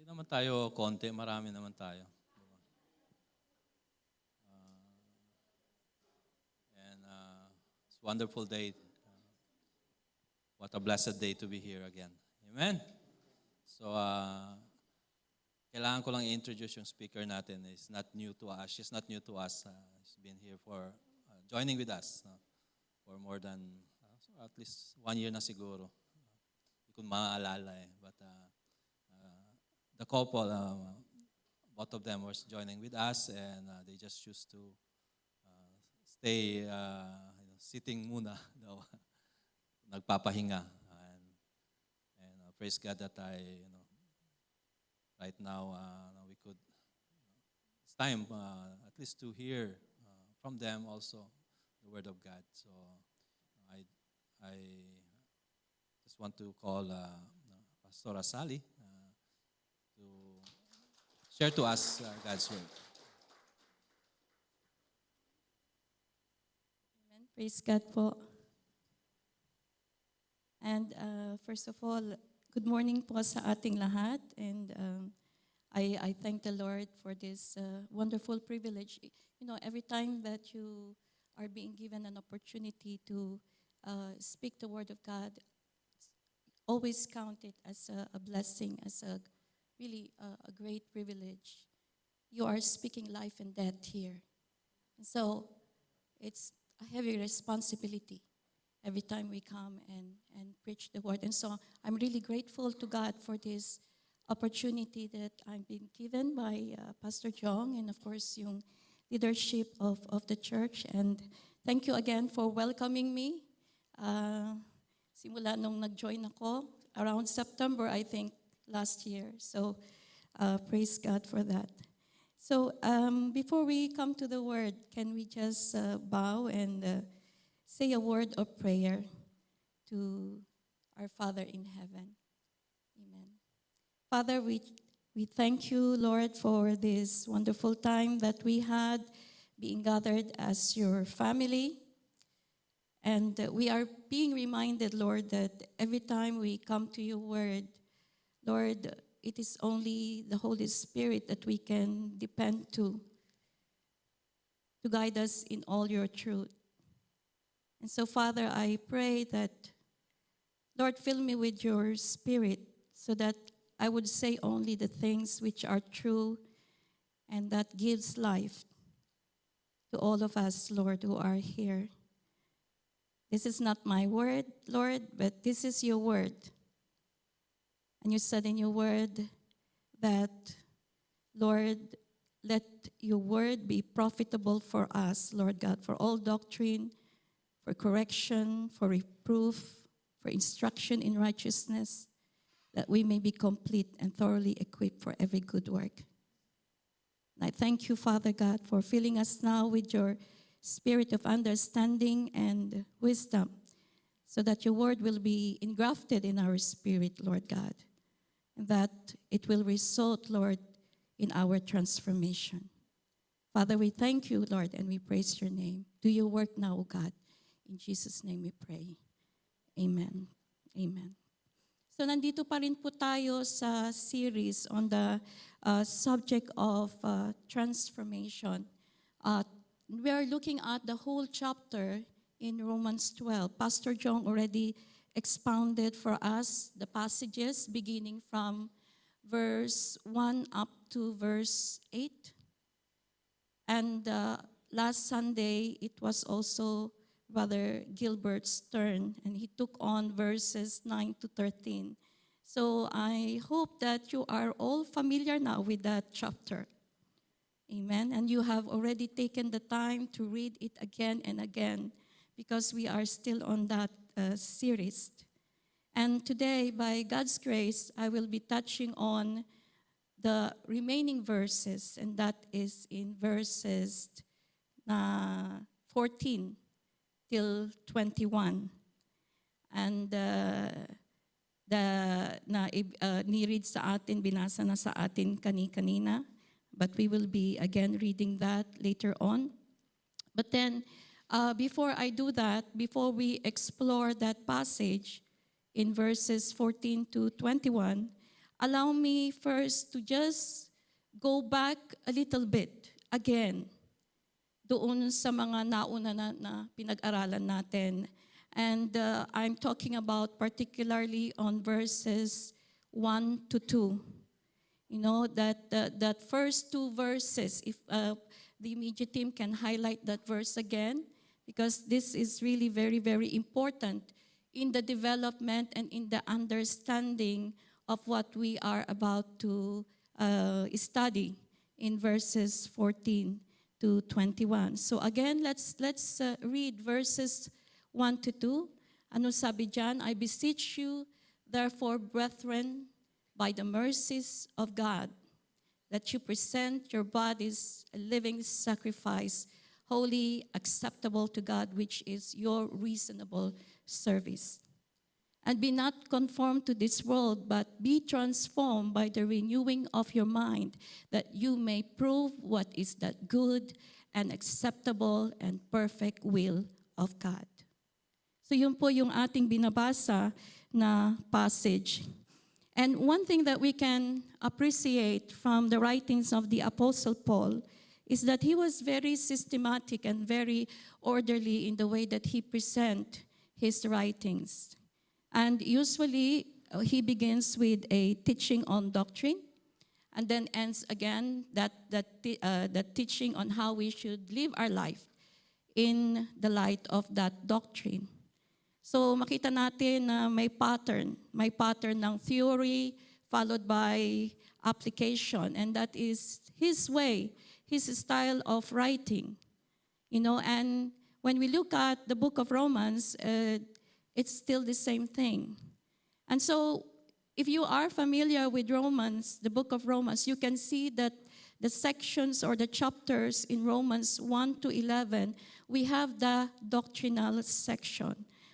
naman tayo konti, marami naman tayo. It's a wonderful day. What a blessed day to be here again. Amen? So, kailangan ko lang i-introduce yung speaker natin. It's not new to us. She's not new to us. She's been here for, joining with us for more than, so at least 1 year na siguro. Hindi ko maaalala eh. But the couple, both of them was joining with us and they just choose to stay sitting muna daw. Nagpapahinga. And praise God that right now we could, it's time at least to hear from them also the Word of God. So I just want to call Pastor Sally to share to us God's Word. Amen. Praise God po. And first of all, good morning po sa ating lahat. And I thank the Lord for this wonderful privilege. You know, every time that you are being given an opportunity to speak the Word of God, always count it as a blessing, as a really a great privilege. You are speaking life and death here. And so it's a heavy responsibility every time we come and preach the word. And so I'm really grateful to God for this opportunity that I'm being given by Pastor Jong and of course yung leadership of the church. And thank you again for welcoming me. Simula nung nag-join ako, around September, I think, last year. So praise God for that. So before we come to the word, can we just bow and say a word of prayer to our Father in heaven. Amen. Father, we thank you, Lord, for this wonderful time that we had being gathered as your family. And we are being reminded, Lord, that every time we come to your word, Lord, it is only the Holy Spirit that we can depend to guide us in all your truth. And so, Father, I pray that, Lord, fill me with your Spirit so that I would say only the things which are true and that gives life to all of us, Lord, who are here. This is not my word, Lord, but this is your word. And you said in your word that, Lord, let your word be profitable for us, Lord God, for all doctrine, for correction, for reproof, for instruction in righteousness, that we may be complete and thoroughly equipped for every good work. And I thank you, Father God, for filling us now with your spirit of understanding and wisdom, so that your word will be engrafted in our spirit, Lord God, and that it will result, Lord, in our transformation. Father, we thank you, Lord, and we praise your name. Do your work now, O God. In Jesus' name we pray. Amen. Amen. So nandito pa rin po tayo sa series on the subject of transformation. We are looking at the whole chapter in Romans 12. Pastor Jong already expounded for us the passages beginning from verse 1 up to verse 8. And last Sunday, it was also Brother Gilbert's turn, and he took on verses 9 to 13. So I hope that you are all familiar now with that chapter. Amen. And you have already taken the time to read it again and again, because we are still on that series. And today, by God's grace, I will be touching on the remaining verses, and that is in verses 14 till 21. And ni-read sa atin, binasa na sa atin kanina, but we will be again reading that later on. But then, before I do that, before we explore that passage in verses 14 to 21, allow me first to just go back a little bit again doon sa mga nauna na pinag-aralan natin. And I'm talking about particularly on verses 1 to 2. You know, that first two verses, if the immediate team can highlight that verse again, because this is really very, very important in the development and in the understanding of what we are about to study in verses 14 to 21. So again, let's read verses 1 to 2. Ano sabi dyan? I beseech you, therefore, brethren, by the mercies of God, that you present your bodies a living sacrifice, holy, acceptable to God, which is your reasonable service. And be not conformed to this world, but be transformed by the renewing of your mind, that you may prove what is that good and acceptable and perfect will of God. So yun po yung ating binabasa na passage. And one thing that we can appreciate from the writings of the Apostle Paul is that he was very systematic and very orderly in the way that he present his writings. And usually, he begins with a teaching on doctrine, and then ends again that teaching on how we should live our life in the light of that doctrine. So makita natin na may pattern ng theory followed by application, and that is his way, his style of writing. You know, and when we look at the book of Romans, it's still the same thing. And so, if you are familiar with Romans, the book of Romans, you can see that the sections or the chapters in Romans 1 to 11, we have the doctrinal section.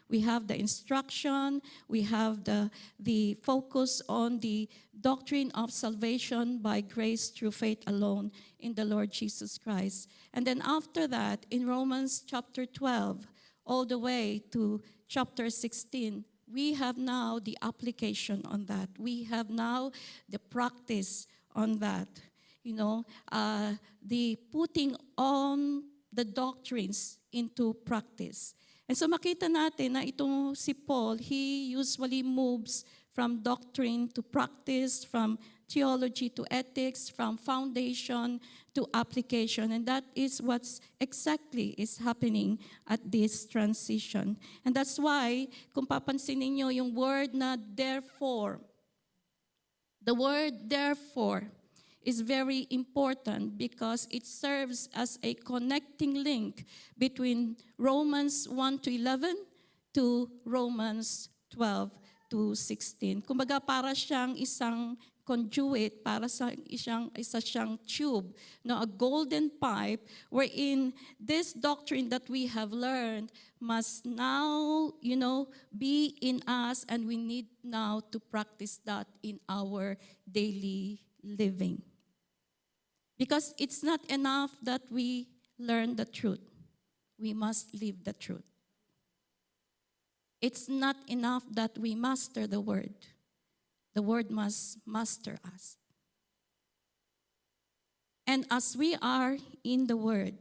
We have the instruction, we have the focus on the doctrine of salvation by grace through faith alone in the Lord Jesus Christ. And then after that, in Romans chapter 12, all the way to chapter 16, we have now the application on that. We have now the practice on that. You know, the putting on the doctrines into practice. And so makita natin na itong si Paul, he usually moves from doctrine to practice, from theology to ethics, from foundation to application. And that is what's exactly is happening at this transition. And that's why, kung papansin ninyo yung word na therefore, the word therefore is very important because it serves as a connecting link between Romans 1 to 11 to Romans 12 to 16. Kumbaga para siyang isang conduit, para sa isa siyang tube, no, a golden pipe wherein this doctrine that we have learned must now, be in us, and we need now to practice that in our daily living. Because it's not enough that we learn the truth. We must live the truth. It's not enough that we master the word. The word must master us. And as we are in the word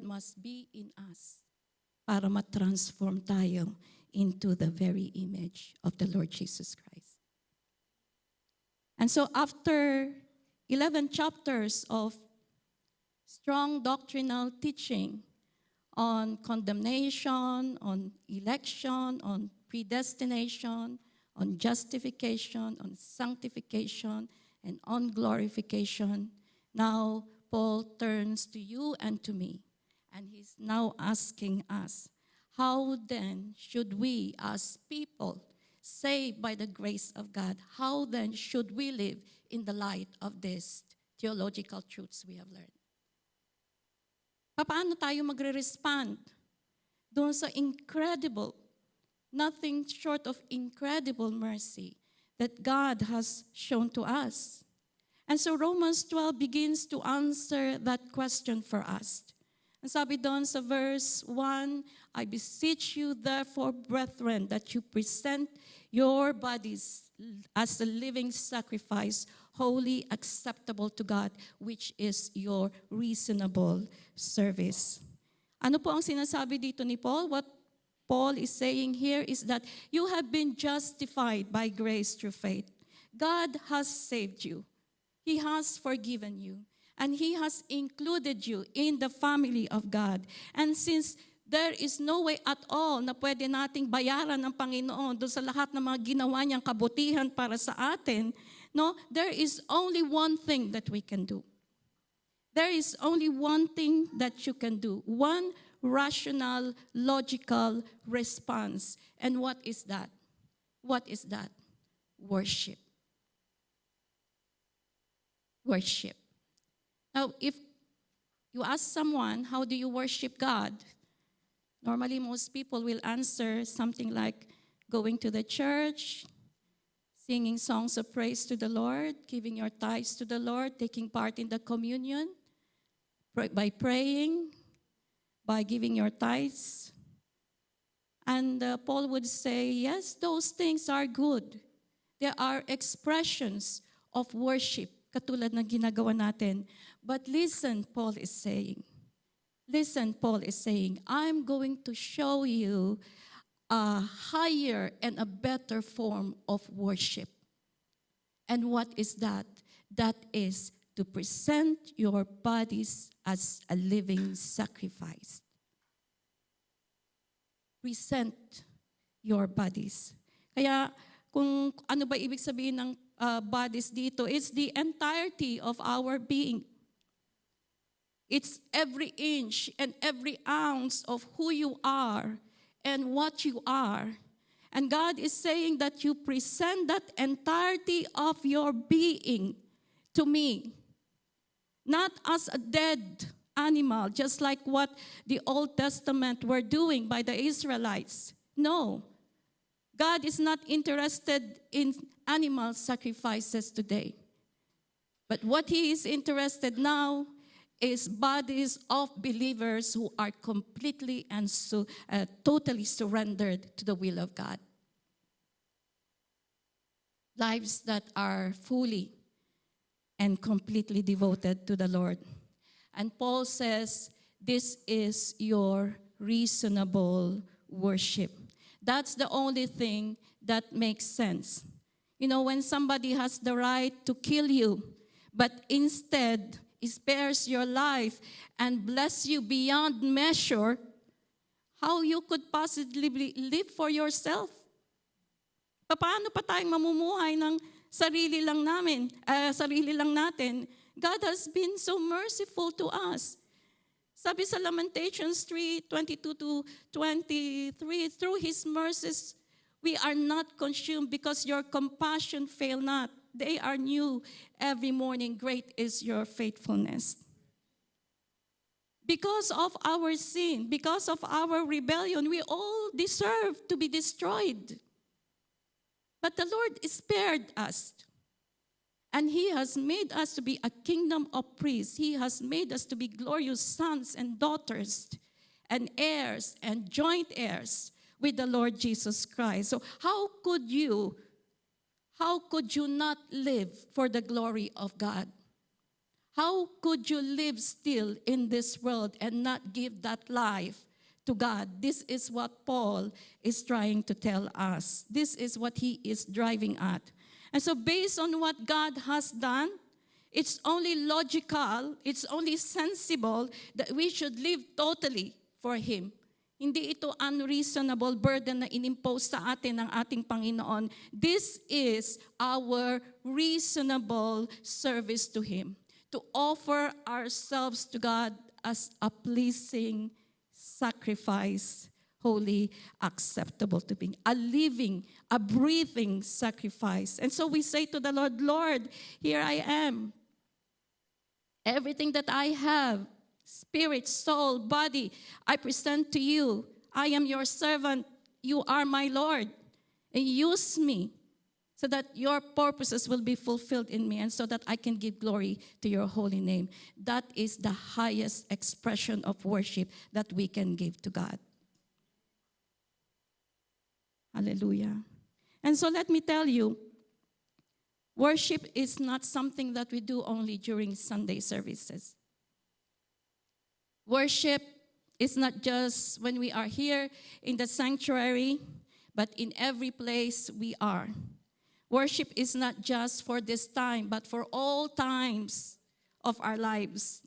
must be in us para ma-transform tayo into the very image of the Lord Jesus Christ. And so after 11 chapters of strong doctrinal teaching on condemnation, on election, on predestination, on justification, on sanctification, and on glorification, now Paul turns to you and to me, and he's now asking us, how then should we as people saved by the grace of God, how then should we live in the light of these theological truths we have learned? Paano tayo magre-respond doon sa incredible, nothing short of incredible mercy that God has shown to us? And so Romans 12 begins to answer that question for us. Ang sabi doon sa verse 1, I beseech you therefore, brethren, that you present your bodies as a living sacrifice, holy, acceptable to God, which is your reasonable service. Ano po ang sinasabi dito ni Paul? What Paul is saying here is that you have been justified by grace through faith. God has saved you. He has forgiven you. And He has included you in the family of God. And since there is no way at all na pwede nating bayaran ng Panginoon doon sa lahat ng mga ginawa niyang kabutihan para sa atin, no, there is only one thing that we can do. There is only one thing that you can do. One rational, logical response. And what is that? What is that? Worship. Worship. Now, if you ask someone, how do you worship God? Normally, most people will answer something like going to the church, singing songs of praise to the Lord, giving your tithes to the Lord, taking part in the communion, by praying, by giving your tithes. And Paul would say, yes, those things are good. There are expressions of worship, katulad ng ginagawa natin. But listen, Paul is saying, I'm going to show you a higher and a better form of worship. And what is that? That is to present your bodies as a living sacrifice. Present your bodies. Kaya kung ano ba ibig sabihin ng bodies dito, it's the entirety of our being. It's every inch and every ounce of who you are and what you are. And God is saying that you present that entirety of your being to me. Not as a dead animal, just like what the Old Testament were doing by the Israelites. No. God is not interested in animal sacrifices today. But what He is interested now is bodies of believers who are completely and totally surrendered to the will of God. Lives that are fully and completely devoted to the Lord. And Paul says, this is your reasonable worship. That's the only thing that makes sense. You know, when somebody has the right to kill you, but instead spares your life and bless you beyond measure, how you could possibly live for yourself? Paano pa tayong mamumuhay ng sarili lang natin? God has been so merciful to us. Sabi sa Lamentations 3:22-23, through His mercies we are not consumed because your compassion fail not. They are new every morning. Great is your faithfulness. Because of our sin, because of our rebellion, we all deserve to be destroyed. But the Lord spared us. And He has made us to be a kingdom of priests. He has made us to be glorious sons and daughters and heirs and joint heirs with the Lord Jesus Christ. So how could you not live for the glory of God? How could you live still in this world and not give that life to God? This is what Paul is trying to tell us. This is what he is driving at. And so based on what God has done, it's only logical, it's only sensible that we should live totally for Him. Hindi ito unreasonable burden na inimpose sa atin ng ating Panginoon. This is our reasonable service to Him. To offer ourselves to God as a pleasing sacrifice, holy, acceptable to Him. A living, a breathing sacrifice. And so we say to the Lord, Lord, here I am. Everything that I have, spirit, soul, body, I present to you. I am your servant. You are my Lord. And use me so that your purposes will be fulfilled in me and so that I can give glory to your holy name. That is the highest expression of worship that we can give to God. Hallelujah. And so let me tell you, worship is not something that we do only during Sunday services. Worship is not just when we are here in the sanctuary, but in every place we are. Worship is not just for this time, but for all times of our lives.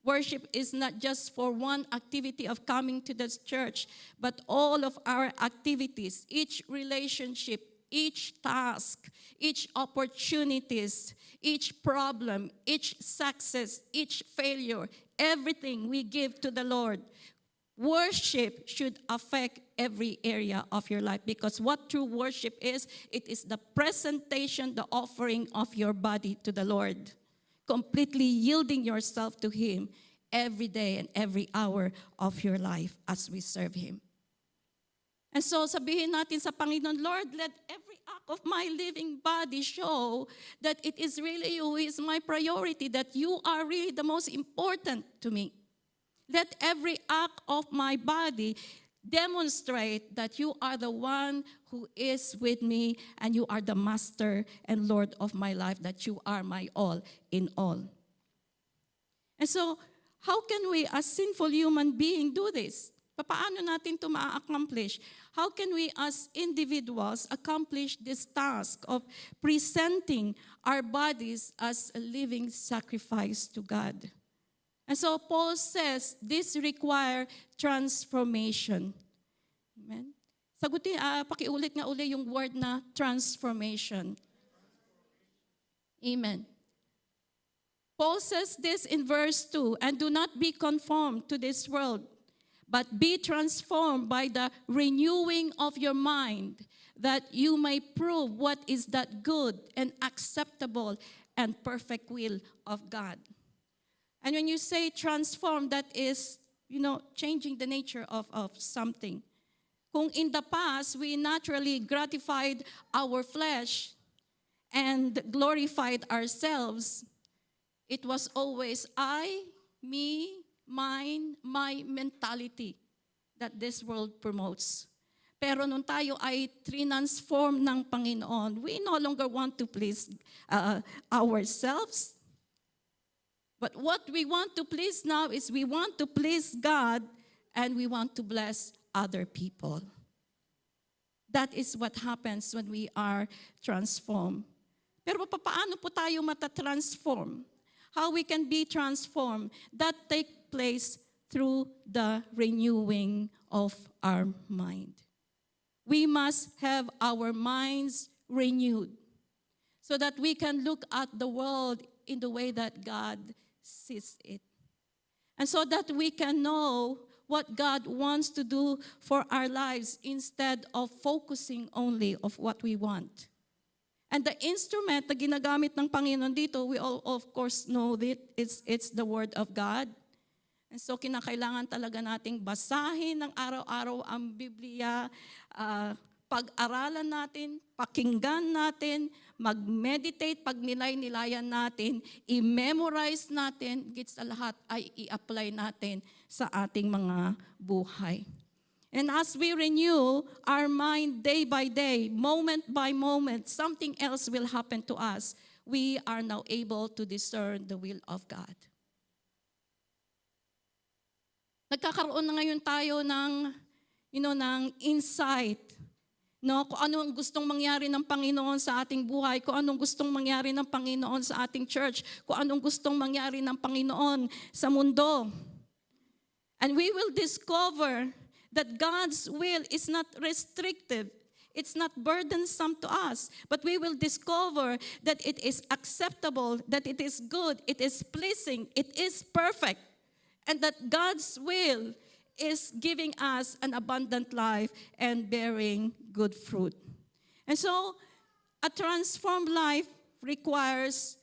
Worship is not just for one activity of coming to this church, but all of our activities, each relationship, each task, each opportunities, each problem, each success, each failure, everything we give to the Lord. Worship should affect every area of your life, because what true worship is, it is the presentation, the offering of your body to the Lord. Completely yielding yourself to Him every day and every hour of your life as we serve Him. And so sabihin natin sa Panginoon, Lord, let every act of my living body show that it is really you who is my priority, that you are really the most important to me. Let every act of my body demonstrate that you are the one who is with me and you are the master and Lord of my life, that you are my all in all. And so, how can we as sinful human being do this? Paano natin ito ma-accomplish? How can we as individuals accomplish this task of presenting our bodies as a living sacrifice to God? And so Paul says this require transformation. Amen? Pakiulit nga uli yung word na transformation. Amen. Paul says this in verse 2, and do not be conformed to this world, but be transformed by the renewing of your mind, that you may prove what is that good and acceptable and perfect will of God. And when you say transform, that is, changing the nature of something. Kung in the past, we naturally gratified our flesh and glorified ourselves, it was always I, me, mine, my mentality that this world promotes. Pero nung tayo ay transform ng Panginoon, we no longer want to please ourselves. But what we want to please now is we want to please God and we want to bless other people. That is what happens when we are transformed. Pero paano po tayo matatransform? How we can be transformed? That takes place through the renewing of our mind. We must have our minds renewed so that we can look at the world in the way that God sees it. And so that we can know what God wants to do for our lives instead of focusing only of what we want. And the instrument na ginagamit ng Panginoon dito, we all of course know that it's the Word of God. And so kinakailangan talaga nating basahin ng araw-araw ang Biblia, pag-aralan natin, pakinggan natin, mag-meditate, pag nilay-nilayan natin, i-memorize natin, higit sa lahat ay i-apply natin sa ating mga buhay. And as we renew our mind day by day, moment by moment, something else will happen to us. We are now able to discern the will of God. Nagkakaroon na ngayon tayo ng insight. Kung ano ang gustong mangyari ng Panginoon sa ating buhay, kung anong gustong mangyari ng Panginoon sa ating church, kung anong gustong mangyari ng Panginoon sa mundo. And we will discover that God's will is not restrictive. It's not burdensome to us. But we will discover that it is acceptable, that it is good, it is pleasing, it is perfect. And that God's will is giving us an abundant life and bearing good fruit. And so, a transformed life requires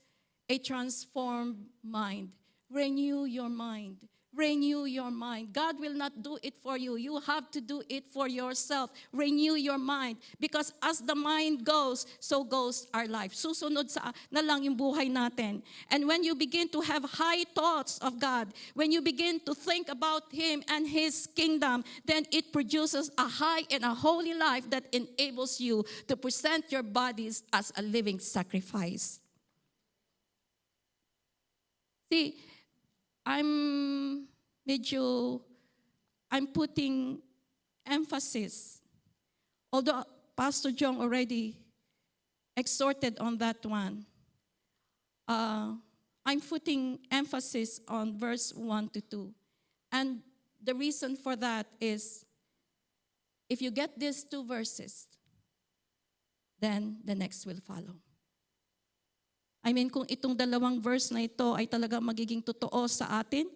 a transformed mind. Renew your mind. Renew your mind. God will not do it for you. You have to do it for yourself. Renew your mind. Because as the mind goes, so goes our life. Susunod na lang yung buhay natin. And when you begin to have high thoughts of God, when you begin to think about Him and His kingdom, then it produces a high and a holy life that enables you to present your bodies as a living sacrifice. See, I'm putting emphasis. Although Pastor John already exhorted on that one, I'm putting emphasis on verse 1 to 2. And the reason for that is, if you get these two verses, then the next will follow. I mean, kung itong dalawang verse na ito ay talaga magiging totoo sa atin,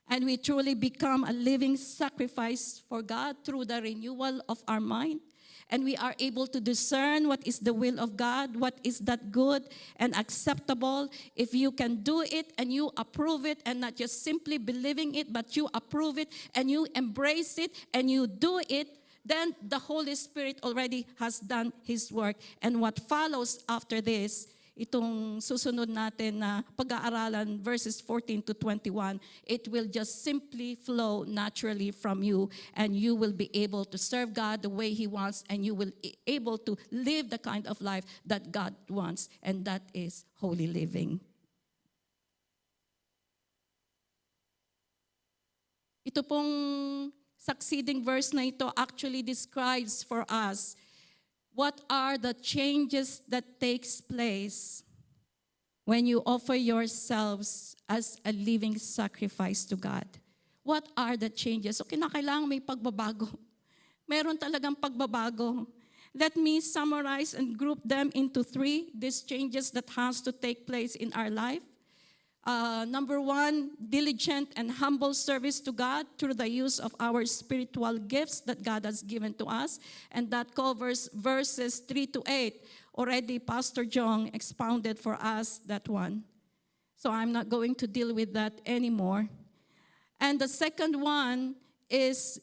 and we truly become a living sacrifice for God through the renewal of our mind, and we are able to discern what is the will of God, what is that good and acceptable. If you can do it and you approve it, and not just simply believing it, but you approve it and you embrace it and you do it, then the Holy Spirit already has done His work. And what follows after this, itong susunod natin na pag-aaralan, verses 14 to 21, it will just simply flow naturally from you, and you will be able to serve God the way He wants, and you will be able to live the kind of life that God wants, and that is holy living. Ito pong succeeding verse na ito actually describes for us what are the changes that takes place when you offer yourselves as a living sacrifice to God? What are the changes? So kinakailangan may pagbabago. Meron talagang pagbabago. Let me summarize and group them into 3, these changes that has to take place in our life. Number 1, diligent and humble service to God through the use of our spiritual gifts that God has given to us. And that covers verses 3 to 8. Already Pastor Jong expounded for us that one. So I'm not going to deal with that anymore. And the second one is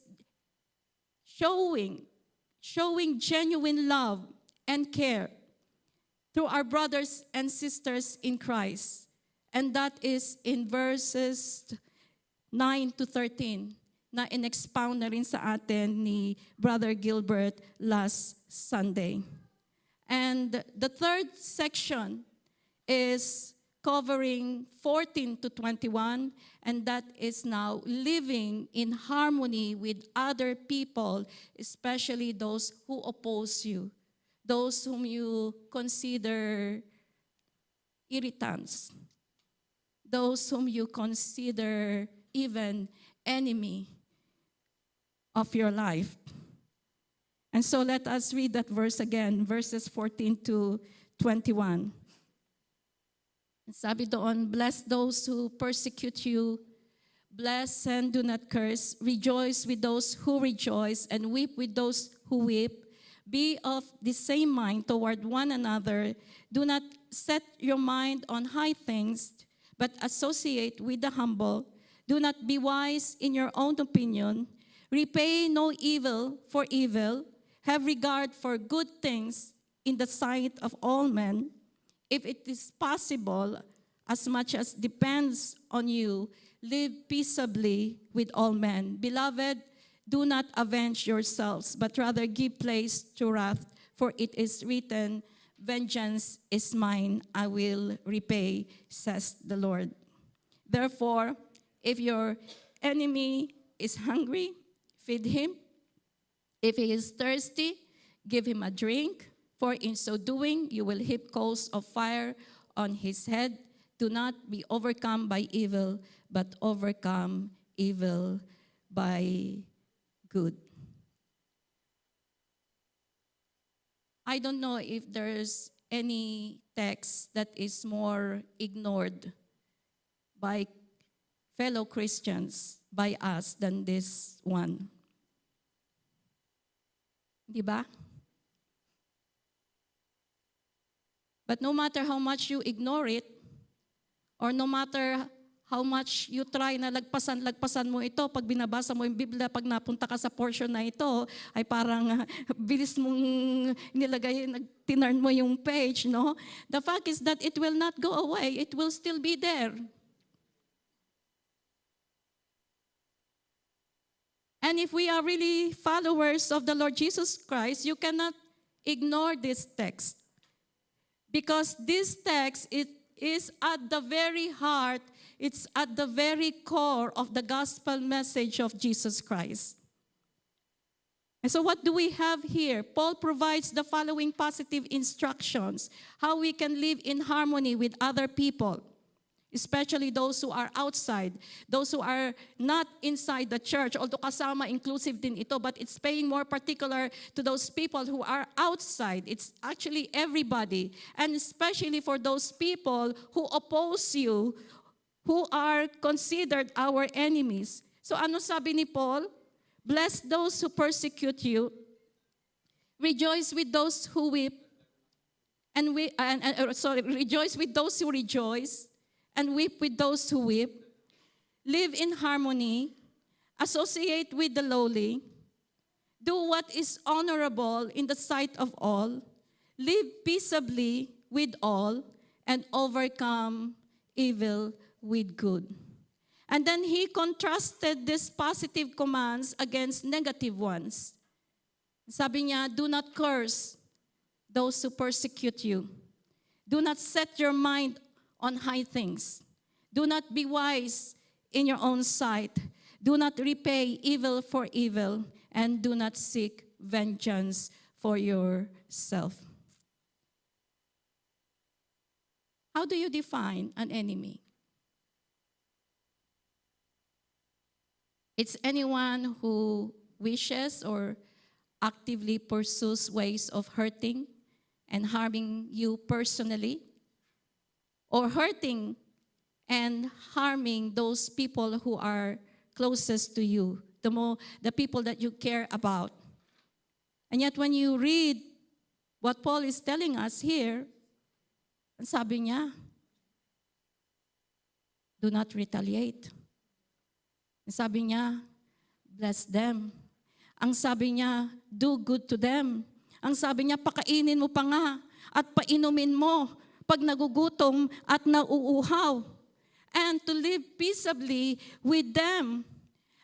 showing genuine love and care through our brothers and sisters in Christ. And that is in verses 9 to 13 na in-expound na rin sa atin ni Brother Gilbert last Sunday. And the third section is covering 14 to 21, and that is now living in harmony with other people, especially those who oppose you, those whom you consider irritants, those whom you consider even enemy of your life. And so let us read that verse again, verses 14 to 21. Sabi doon, bless those who persecute you, bless and do not curse, rejoice with those who rejoice, and weep with those who weep. Be of the same mind toward one another. Do not set your mind on high things, but associate with the humble. Do not be wise in your own opinion. Repay no evil for evil. Have regard for good things in the sight of all men. If it is possible, as much as depends on you, live peaceably with all men. Beloved, do not avenge yourselves, but rather give place to wrath, for it is written, vengeance is mine, I will repay, says the Lord. Therefore, if your enemy is hungry, feed him. If he is thirsty, give him a drink, for in so doing, you will heap coals of fire on his head. Do not be overcome by evil, but overcome evil by good. I don't know if there's any text that is more ignored by fellow Christians, by us, than this one. Di ba? But no matter how much you ignore it, or no matter how much you try na lagpasan mo ito. Pag binabasa mo yung Biblia, pag napunta ka sa portion na ito, ay parang bilis mong nilagay, tinurn mo yung page, no? The fact is that it will not go away. It will still be there. And if we are really followers of the Lord Jesus Christ, you cannot ignore this text. Because this text, it is at the very heart, it's at the very core of the gospel message of Jesus Christ. And so what do we have here? Paul provides the following positive instructions, how we can live in harmony with other people, especially those who are outside, those who are not inside the church, although kasama, inclusive din ito, but it's paying more particular to those people who are outside. It's actually everybody, and especially for those people who oppose you, who are considered our enemies. So ano sabi ni Paul? Bless those who persecute you, rejoice with those who weep, rejoice with those who rejoice, and weep with those who weep. Live in harmony, associate with the lowly, do what is honorable in the sight of all, live peaceably with all, and overcome evil with good. And then he contrasted these positive commands against negative ones. Sabi niya, do not curse those who persecute you. Do not set your mind on high things. Do not be wise in your own sight. Do not repay evil for evil, and do not seek vengeance for yourself. How do you define an enemy? It's anyone who wishes or actively pursues ways of hurting and harming you personally, or hurting and harming those people who are closest to you, the people that you care about. And yet when you read what Paul is telling us here, ang sabi niya, do not retaliate. Ang sabi niya, bless them. Ang sabi niya, do good to them. Ang sabi niya, pakainin mo pa nga at painumin mo pag nagugutom at nauuhaw, and to live peaceably with them.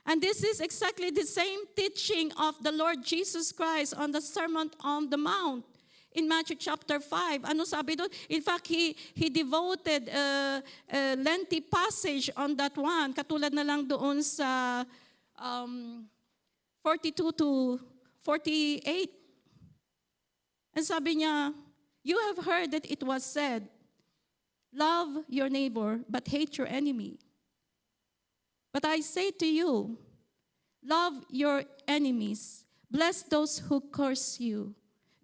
And this is exactly the same teaching of the Lord Jesus Christ on the Sermon on the Mount in Matthew chapter 5. Ano sabi doon? In fact, he devoted a lengthy passage on that one, katulad na lang doon sa 42 to 48. And sabi niya, you have heard that it was said, love your neighbor, but hate your enemy. But I say to you, love your enemies, bless those who curse you,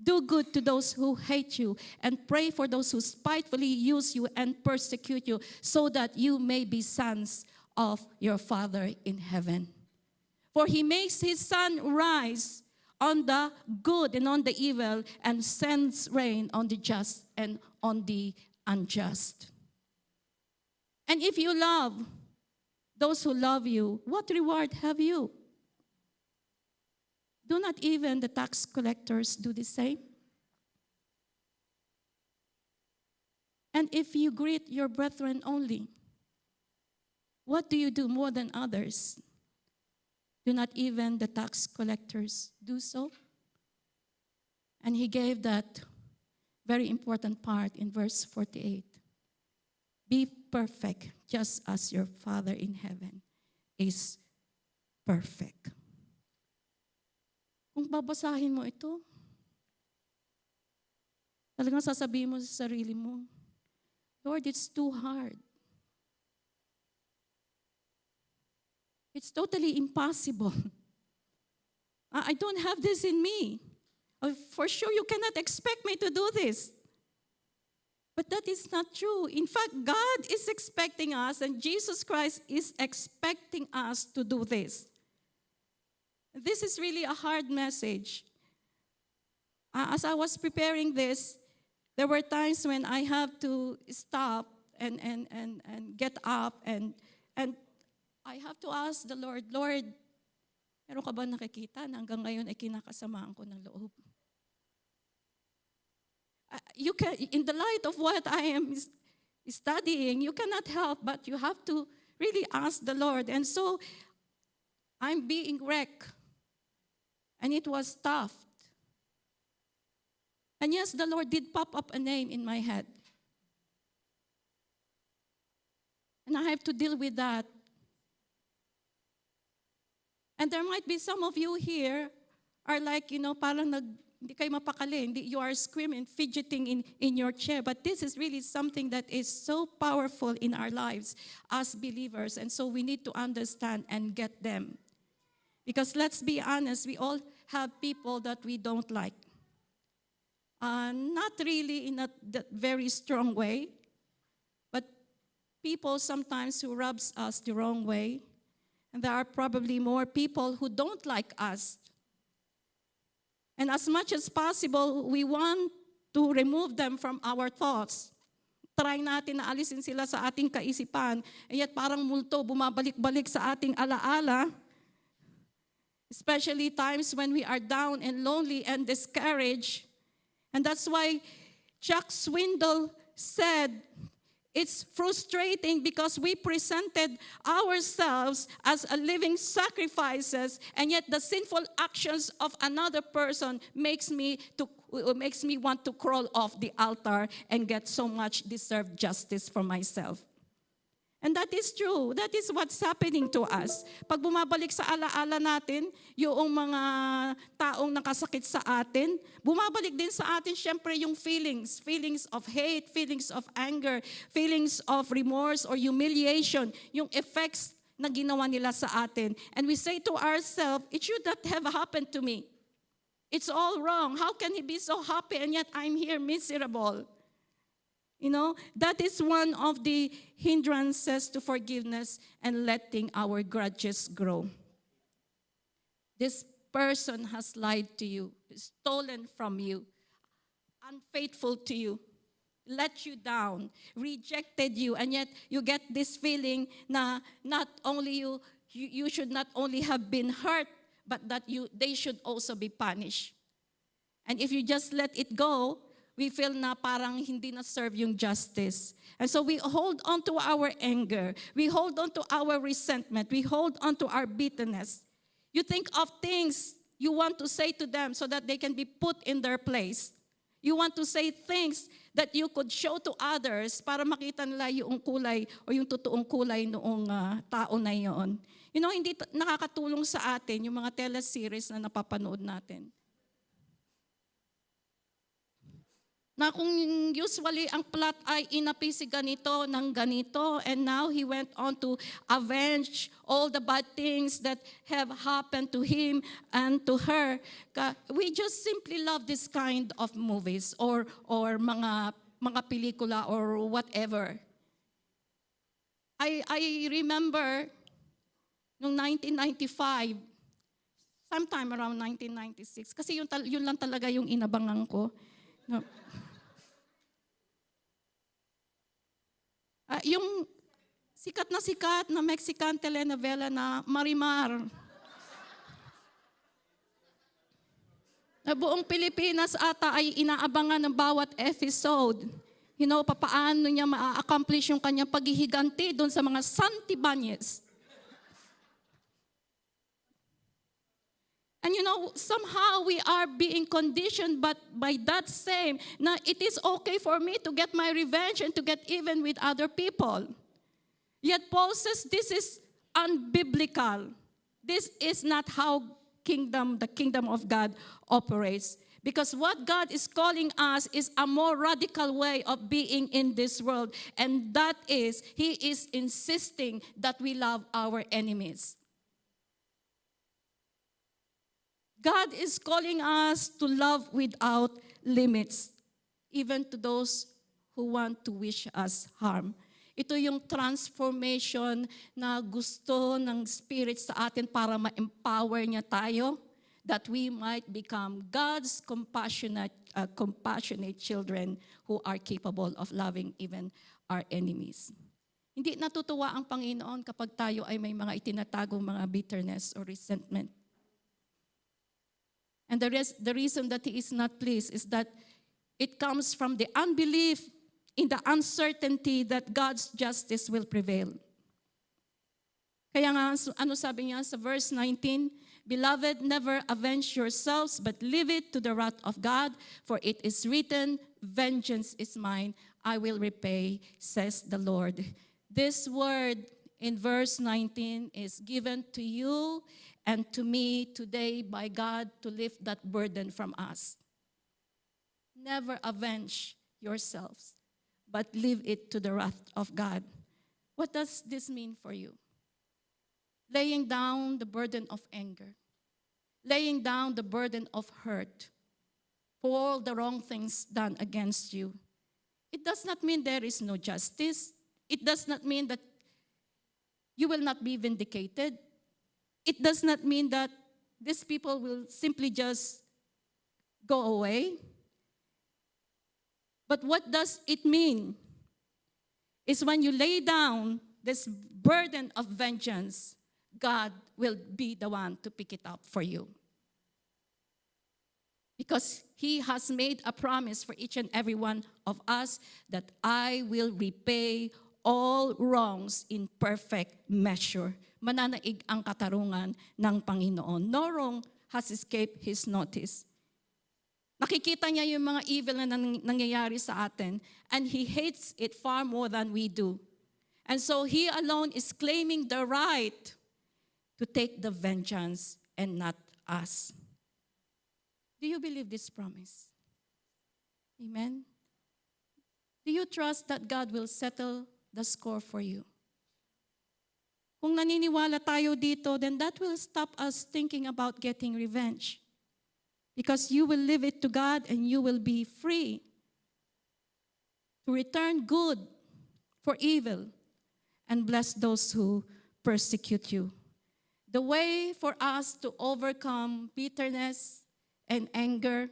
do good to those who hate you, and pray for those who spitefully use you and persecute you, so that you may be sons of your Father in heaven. For he makes his sun rise on the good and on the evil, and sends rain on the just and on the unjust. And if you love those who love you, what reward have you? Do not even the tax collectors do the same? And if you greet your brethren only, what do you do more than others? Do not even the tax collectors do so? And he gave that very important part in verse 48. Be perfect, just as your Father in heaven is perfect. Kung babasahin mo ito, talagang sasabihin mo sa sarili mo, Lord, it's too hard. It's totally impossible. I don't have this in me. For sure, you cannot expect me to do this. But that is not true. In fact, God is expecting us, and Jesus Christ is expecting us to do this. This is really a hard message. As I was preparing this, there were times when I have to stop and get up and I have to ask the Lord, Lord, meron ka ba nakikita na hanggang ngayon ay kinakasamaan ko ng loob? You can, in the light of what I am studying, you cannot help but you have to really ask the Lord. And so I'm being wrecked. And it was tough. And yes, the Lord did pop up a name in my head. And I have to deal with that. And there might be some of you here are like, parang hindi kayo mapakali. You are screaming, fidgeting in your chair. But this is really something that is so powerful in our lives as believers. And so we need to understand and get them. Because let's be honest, we all have people that we don't like. Not really in that very strong way, but people sometimes who rubs us the wrong way. And there are probably more people who don't like us. And as much as possible, we want to remove them from our thoughts. Try natin na alisin sila sa ating kaisipan. And yet parang multo, bumabalik-balik sa ating alaala. Especially times when we are down and lonely and discouraged. And that's why Chuck Swindoll said, it's frustrating because we presented ourselves as a living sacrifices, and yet the sinful actions of another person makes me want to crawl off the altar and get so much deserved justice for myself. And that is true. That is what's happening to us. Pag bumabalik sa alaala natin, yung mga taong nakasakit sa atin, bumabalik din sa atin syempre yung feelings of hate, feelings of anger, feelings of remorse or humiliation, yung effects na ginawa nila sa atin. And we say to ourselves, it should not have happened to me. It's all wrong. How can he be so happy and yet I'm here miserable? That is one of the hindrances to forgiveness and letting our grudges grow. This person has lied to you, stolen from you, unfaithful to you, let you down, rejected you, and yet you get this feeling na not only you should not only have been hurt, but that they should also be punished. And if you just let it go, we feel na parang hindi na serve yung justice. And so we hold on to our anger. We hold on to our resentment. We hold on to our bitterness. You think of things you want to say to them so that they can be put in their place. You want to say things that you could show to others para makita nila yung kulay o yung totoong kulay noong tao na yon. Hindi nakakatulong sa atin yung mga teleseries na napapanood natin. Na kung usually ang plot ay inapi si ganito ng ganito, and now he went on to avenge all the bad things that have happened to him and to her. We just simply love this kind of movies or mga pelikula or whatever. I remember noong 1995, sometime around 1996, kasi yun lang talaga yung inabangan ko. No. Yung sikat na Mexican telenovela na Marimar. Na buong Pilipinas ata ay inaabangan ng bawat episode. Papaano niya ma-accomplish yung kanyang paghihiganti doon sa mga Santibanyes. And somehow we are being conditioned but by that same, na it is okay for me to get my revenge and to get even with other people. Yet Paul says this is unbiblical. This is not how the kingdom of God operates. Because what God is calling us is a more radical way of being in this world. And that is, He is insisting that we love our enemies. God is calling us to love without limits, even to those who want to wish us harm. Ito yung transformation na gusto ng Spirit sa atin para ma-empower niya tayo, that we might become God's compassionate children who are capable of loving even our enemies. Hindi natutuwa ang Panginoon kapag tayo ay may mga itinatagong mga bitterness or resentment. And the reason that He is not pleased is that it comes from the unbelief in the uncertainty that God's justice will prevail. Kaya nga, ano sabi niya sa verse 19? Beloved, never avenge yourselves, but leave it to the wrath of God, for it is written, vengeance is mine, I will repay, says the Lord. This word in verse 19 is given to you and to me today by God to lift that burden from us. Never avenge yourselves, but leave it to the wrath of God. What does this mean for you? Laying down the burden of anger, laying down the burden of hurt for all the wrong things done against you. It does not mean there is no justice. It does not mean that you will not be vindicated. It does not mean that these people will simply just go away. But what does it mean is when you lay down this burden of vengeance, God will be the one to pick it up for you. Because He has made a promise for each and every one of us that I will repay all wrongs in perfect measure. Mananaig ang katarungan ng Panginoon. No wrong has escaped His notice. Nakikita niya yung mga evil na nangyayari sa atin, and He hates it far more than we do. And so He alone is claiming the right to take the vengeance and not us. Do you believe this promise? Amen? Do you trust that God will settle the score for you? Kung naniniwala tayo dito, then that will stop us thinking about getting revenge. Because you will leave it to God and you will be free to return good for evil and bless those who persecute you. The way for us to overcome bitterness and anger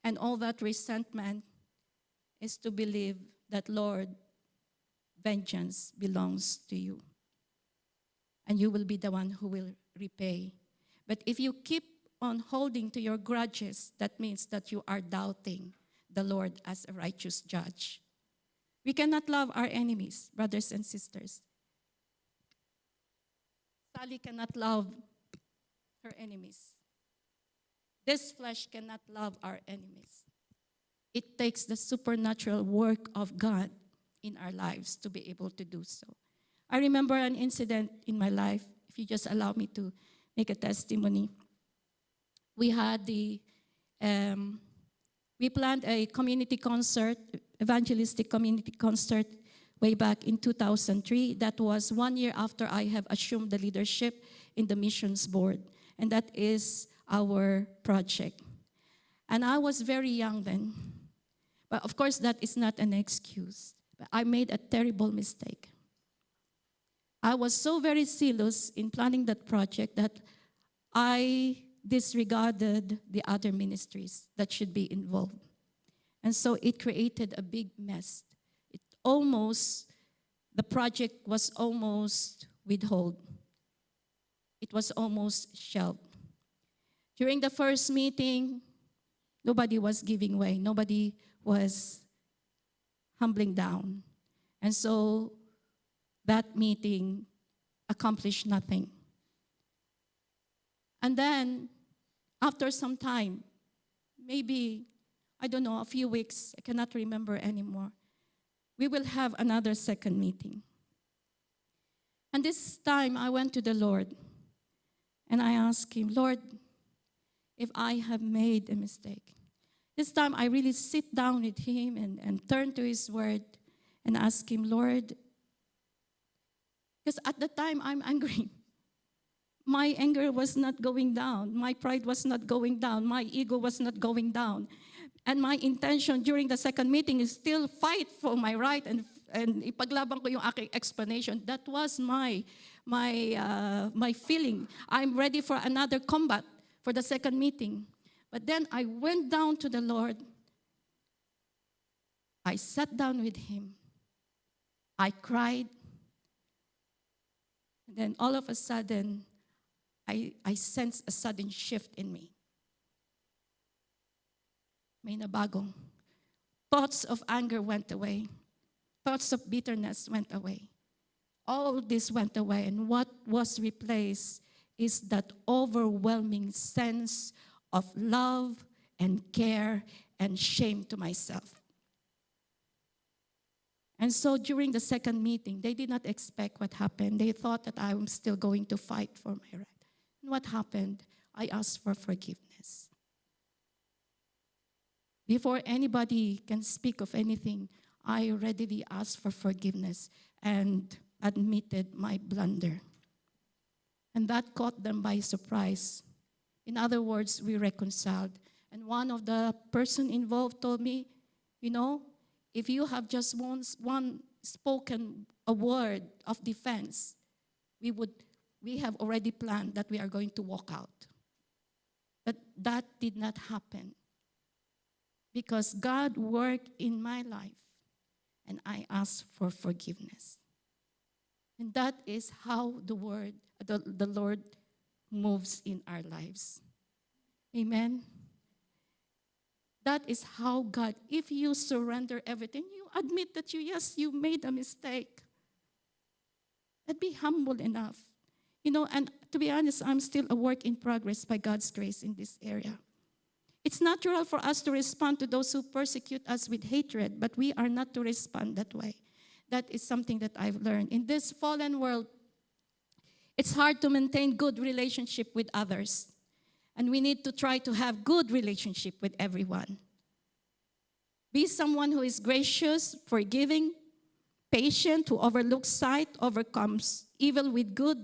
and all that resentment is to believe that, Lord, vengeance belongs to you. And you will be the one who will repay. But if you keep on holding to your grudges, that means that you are doubting the Lord as a righteous judge. We cannot love our enemies, brothers and sisters. Sally cannot love her enemies. This flesh cannot love our enemies. It takes the supernatural work of God in our lives to be able to do so. I remember an incident in my life, if you just allow me to make a testimony. We had we planned a community concert, evangelistic community concert, way back in 2003. That was 1 year after I have assumed the leadership in the missions board. And that is our project. And I was very young then. But of course, that is not an excuse. But I made a terrible mistake. I was so very zealous in planning that project that I disregarded the other ministries that should be involved. And so it created a big mess. The project was almost withheld. It was almost shelved. During the first meeting, nobody was giving way. Nobody was humbling down. And so that meeting accomplished nothing. And then, after some time, maybe, I don't know, a few weeks, I cannot remember anymore, we will have another second meeting. And this time, I went to the Lord, and I asked Him, Lord, if I have made a mistake. This time, I really sit down with Him and turn to His Word and ask Him, Lord, because at the time, I'm angry. My anger was not going down. My pride was not going down. My ego was not going down. And my intention during the second meeting is still fight for my right and ipaglaban ko yung aking explanation. That was my feeling. I'm ready for another combat for the second meeting. But then I went down to the Lord. I sat down with Him. I cried. And then all of a sudden, I sensed a sudden shift in me. May nabago. Thoughts of anger went away. Thoughts of bitterness went away. All this went away. And what was replaced is that overwhelming sense of love and care and shame to myself. And so during the second meeting, they did not expect what happened. They thought that I was still going to fight for my right. And what happened? I asked for forgiveness. Before anybody can speak of anything, I readily asked for forgiveness and admitted my blunder. And that caught them by surprise. In other words, we reconciled. And one of the person involved told me, you know, if you have just one spoken a word of defense, we have already planned that we are going to walk out. But that did not happen because God worked in my life and I asked for forgiveness. And that is how the Lord moves in our lives. Amen. That is how God, if you surrender everything, you admit that you made a mistake. And be humble enough. You know, and to be honest, I'm still a work in progress by God's grace in this area. It's natural for us to respond to those who persecute us with hatred, but we are not to respond that way. That is something that I've learned. In this fallen world, it's hard to maintain good relationship with others. And we need to try to have good relationship with everyone. Be someone who is gracious, forgiving, patient, who overlooks sight, overcomes evil with good,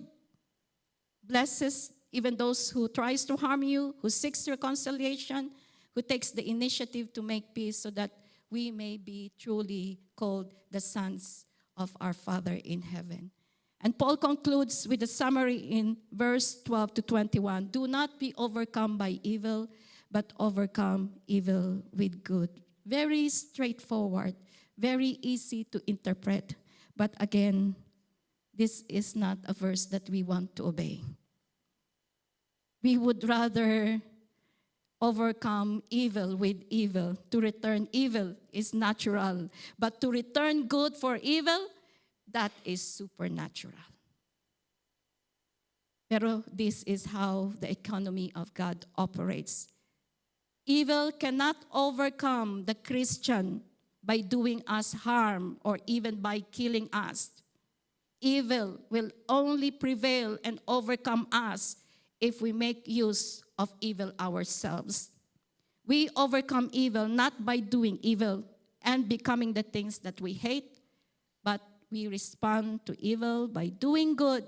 blesses even those who tries to harm you, who seeks reconciliation, who takes the initiative to make peace so that we may be truly called the sons of our Father in heaven. And Paul concludes with a summary in verse 12 to 21. Do not be overcome by evil, but overcome evil with good. Very straightforward, very easy to interpret. But again, this is not a verse that we want to obey. We would rather overcome evil with evil. To return evil is natural, but to return good for evil, that is supernatural. Pero this is how the economy of God operates. Evil cannot overcome the Christian by doing us harm or even by killing us. Evil will only prevail and overcome us if we make use of evil ourselves. We overcome evil not by doing evil and becoming the things that we hate, but we respond to evil by doing good,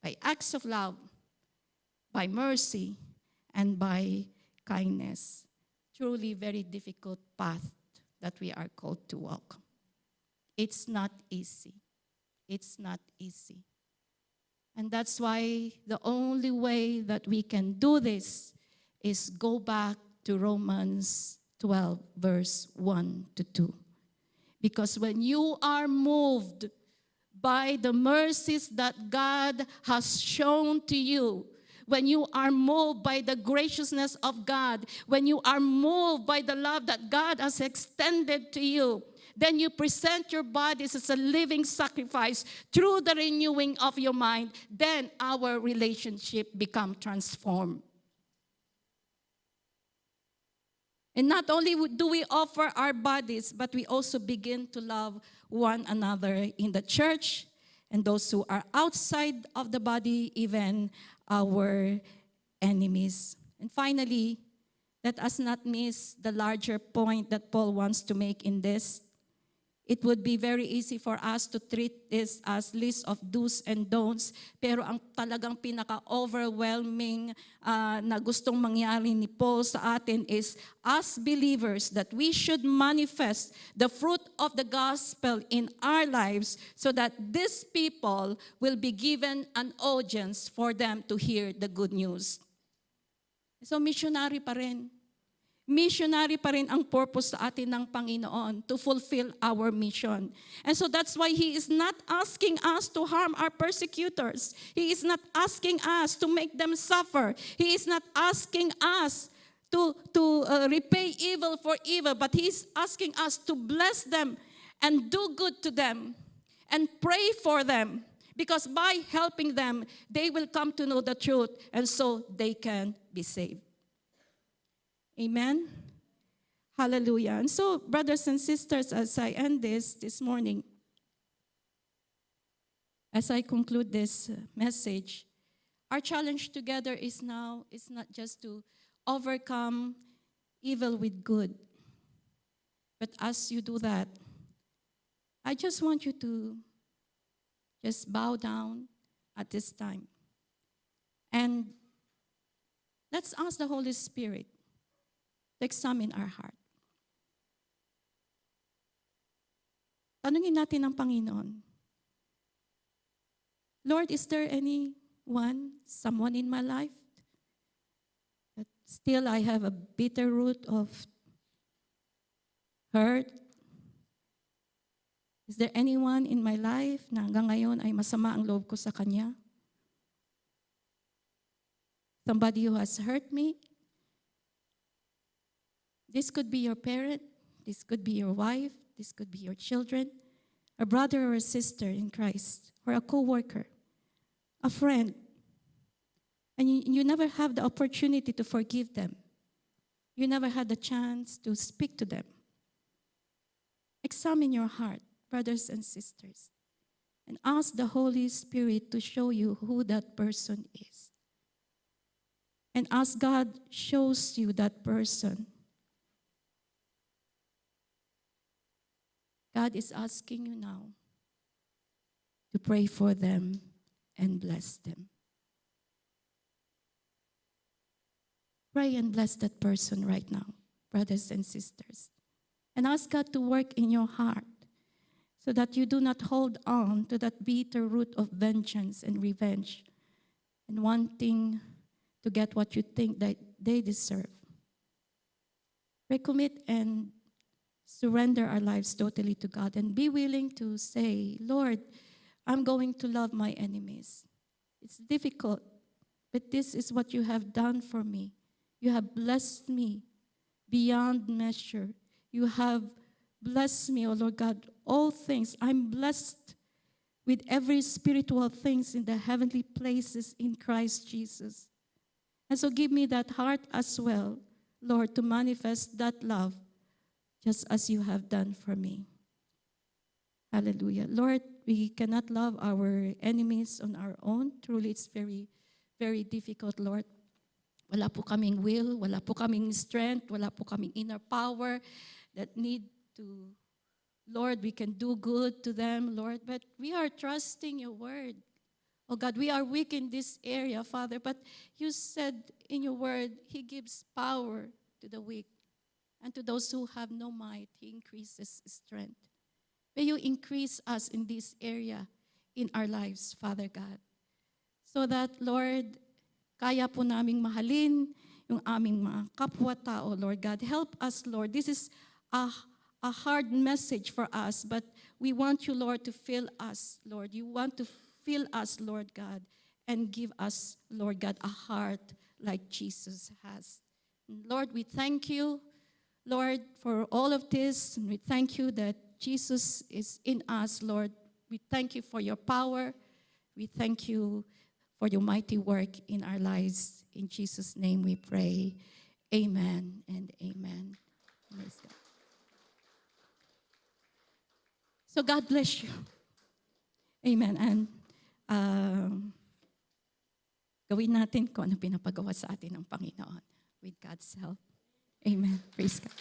by acts of love, by mercy, and by kindness. Truly very difficult path that we are called to walk. It's not easy. It's not easy. And that's why the only way that we can do this is go back to Romans 12, verse 1 to 2. Because when you are moved by the mercies that God has shown to you, when you are moved by the graciousness of God, when you are moved by the love that God has extended to you, then you present your bodies as a living sacrifice through the renewing of your mind. Then our relationship becomes transformed. And not only do we offer our bodies, but we also begin to love one another in the church and those who are outside of the body, even our enemies. And finally, let us not miss the larger point that Paul wants to make in this. It would be very easy for us to treat this as list of do's and don'ts, pero ang talagang pinaka-overwhelming na gustong mangyari ni Paul sa atin is, as believers, that we should manifest the fruit of the gospel in our lives so that these people will be given an audience for them to hear the good news. So missionary pa rin. missionary pa rin ang purpose sa atin ng Panginoon to fulfill our mission. And so that's why He is not asking us to harm our persecutors. He is not asking us to make them suffer. He is not asking us to repay evil for evil, but He is asking us to bless them and do good to them and pray for them. Because by helping them, they will come to know the truth, and so they can be saved. Amen? Hallelujah. And so, brothers and sisters, as I end this morning, as I conclude this message, our challenge together is not just to overcome evil with good. But as you do that, I just want you to just bow down at this time. And let's ask the Holy Spirit to examine our heart. Tanungin natin ang Panginoon, Lord, is there someone in my life that still I have a bitter root of hurt? Is there anyone in my life na hanggang ngayon ay masama ang loob ko sa Kanya? Somebody who has hurt me? This could be your parent, this could be your wife, this could be your children, a brother or a sister in Christ, or a co-worker, a friend. And you never have the opportunity to forgive them. You never had the chance to speak to them. Examine your heart, brothers and sisters, and ask the Holy Spirit to show you who that person is. And as God shows you that person, God is asking you now to pray for them and bless them. Pray and bless that person right now, brothers and sisters. And ask God to work in your heart so that you do not hold on to that bitter root of vengeance and revenge and wanting to get what you think that they deserve. Recommit and surrender our lives totally to God and be willing to say, Lord, I'm going to love my enemies. It's difficult, but this is what you have done for me. You have blessed me beyond measure. You have blessed me, O Lord God, all things. I'm blessed with every spiritual things in the heavenly places in Christ Jesus. And so give me that heart as well, Lord, to manifest that love just as you have done for me. Hallelujah. Lord, we cannot love our enemies on our own. Truly, it's very, very difficult, Lord. Wala po kaming will, wala po kaming strength, wala po kaming inner power that need to, Lord, we can do good to them, Lord. But we are trusting your word. Oh God, we are weak in this area, Father, but you said in your word, He gives power to the weak. And to those who have no might, He increases strength. May you increase us in this area in our lives, Father God. So that, Lord, kaya po naming mahalin yung aming mga kapwa-tao, Lord God. Help us, Lord. This is a hard message for us, but we want you, Lord, to fill us, Lord. You want to fill us, Lord God, and give us, Lord God, a heart like Jesus has. Lord, we thank you, Lord, for all of this, and we thank you that Jesus is in us, Lord. We thank you for your power. We thank you for your mighty work in our lives. In Jesus' name we pray. Amen and amen. Praise God. So God bless you. Amen. And gawin natin kung ano pinapagawa sa atin ng Panginoon with God's help. Amen. Praise God.